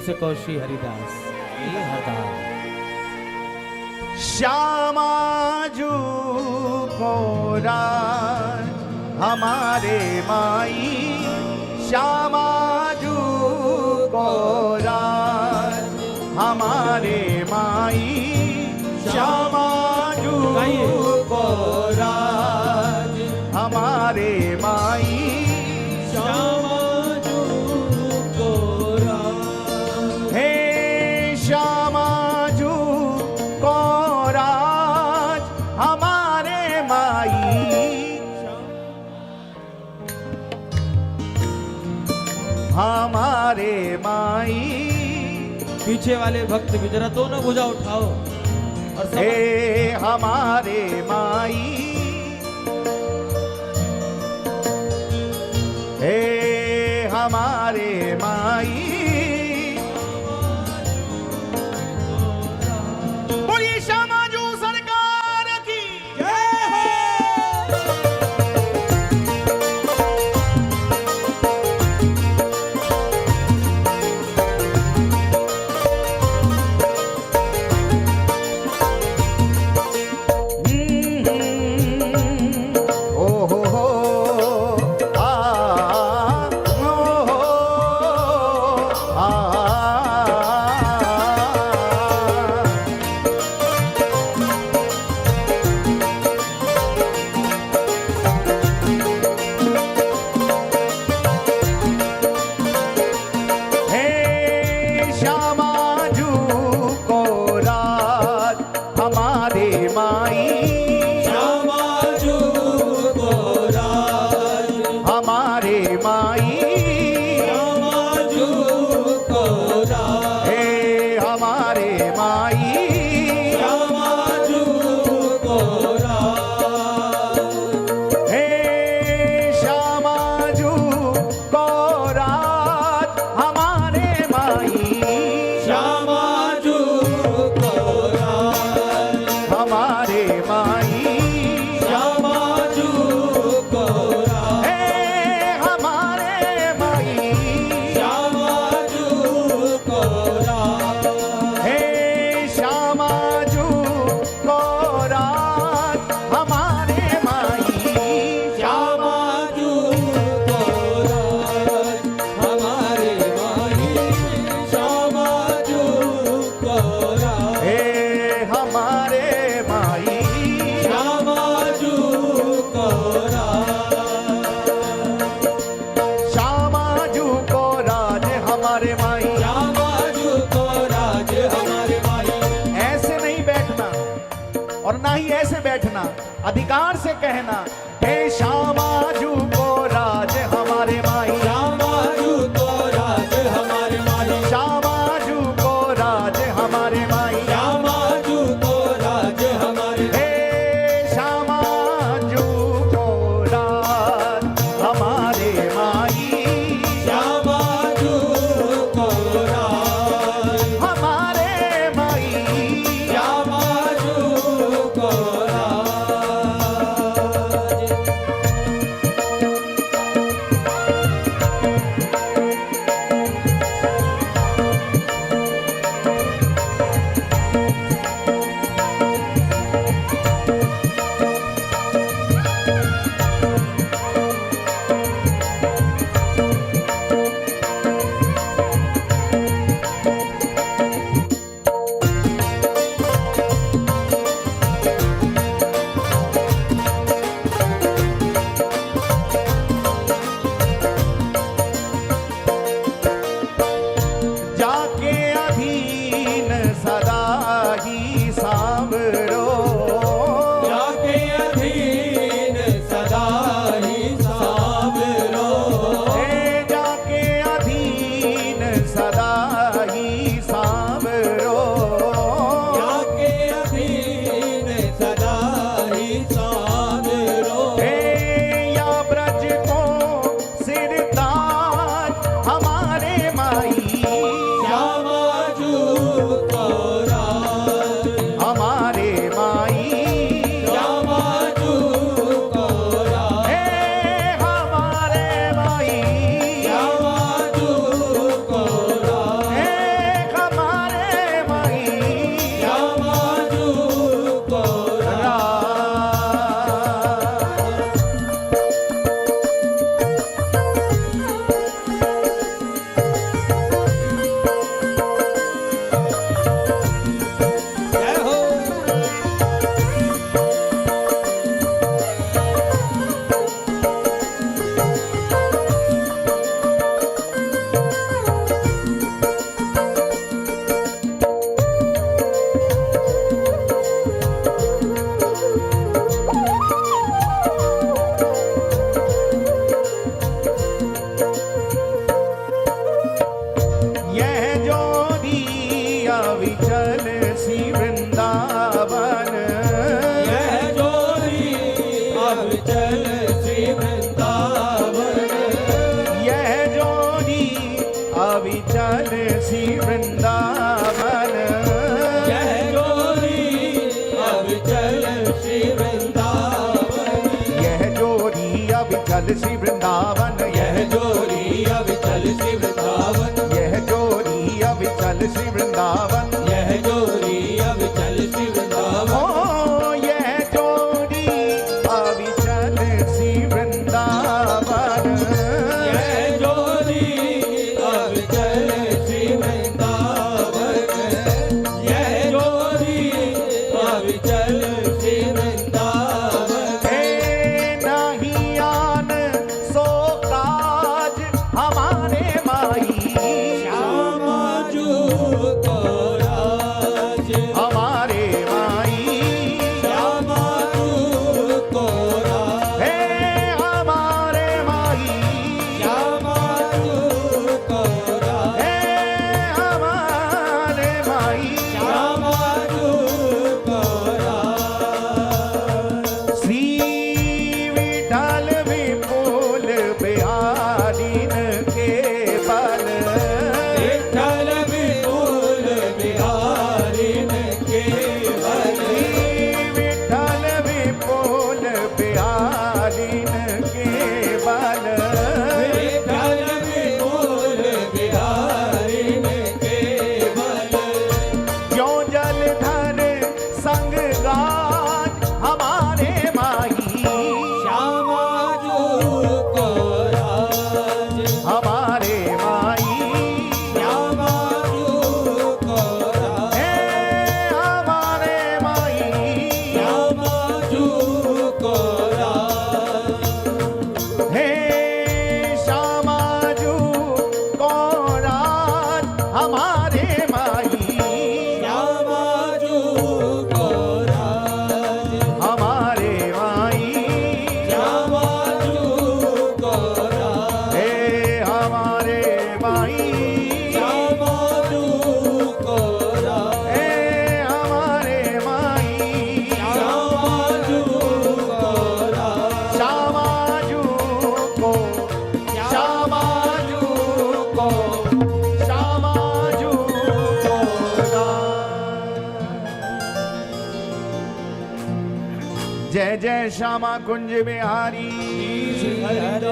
से कौशी हरिदास ये हटा श्यामाजू कोरा हमारे माई श्यामाजू कोरा हमारे माई श्यामाजू कोरा हमारे माई श्यामाजू कोरा हे श्यामाजू कोराज हमारे माई हमारे माई। पीछे वाले भक्त भी जरा दोनों भुजा उठाओ और हे हमारे माई हे हमारे माई। बोलिए श्यामाजू सरकार की जय हो। और ना ही ऐसे बैठना, अधिकार से कहना हे श्यामाजू को राज हमारे माई। श्यामाजू को राज हमारे माई। श्यामाजू को राज हमारे माई। श्यामाजू को राज हमारे हे श्यामाजू को राज हमारे माई। श्यामाजू को राज हमारे माई। श्यामाजू को राज अविचल श्री वृंदावन यह जोरी अविचल श्री वृंदावन यह जोड़ी अविचल श्री वृंदावन यह जोरी अविचल श्री वृंदावन यह जोड़ी अविचल श्री वृंदावन यह जोरी अविचल श्री वृंदावन यह जोड़ी अविचल श्री वृंदावन यह जोरी अविचल श्री वृंदावन ओ यह जोड़ी अविचल श्री वृंदावन यह जोरी अविचल श्री वृंदावन यह जोरी अविचल श्री वृंदावन हे नहीं आन सो काज हमारे माई श्यामा जू को राज हमारे माई श्यामा जू को राज हे हमारे माई श्यामा जू को राज हे हमारे माई श्यामा जू को राज श्री विठल विपुल बिहारीन के बल विठ्ठल विपुल बिहारीन केवल श्री विठल विपुल बिहारीन के बल विठ्ठल विपुल बिहारीन केवल क्यों जलधर संग गाज हमारे माई श्यामा जू को राज हमारे माई श्यामा जू को राज हे हमारे माई श्यामा जू को राज हे श्यामाजू को राज हमारे माई श्यामा जू को राज हमारे माई श्यामा जू को राज हे हमारे माई श्यामा जू को राज हे हमारे माई श्यामा जू को राज श्यामाजू को श्यामाजू को श्यामाजू को जय जय श्यामा कुंज बिहारी हर हर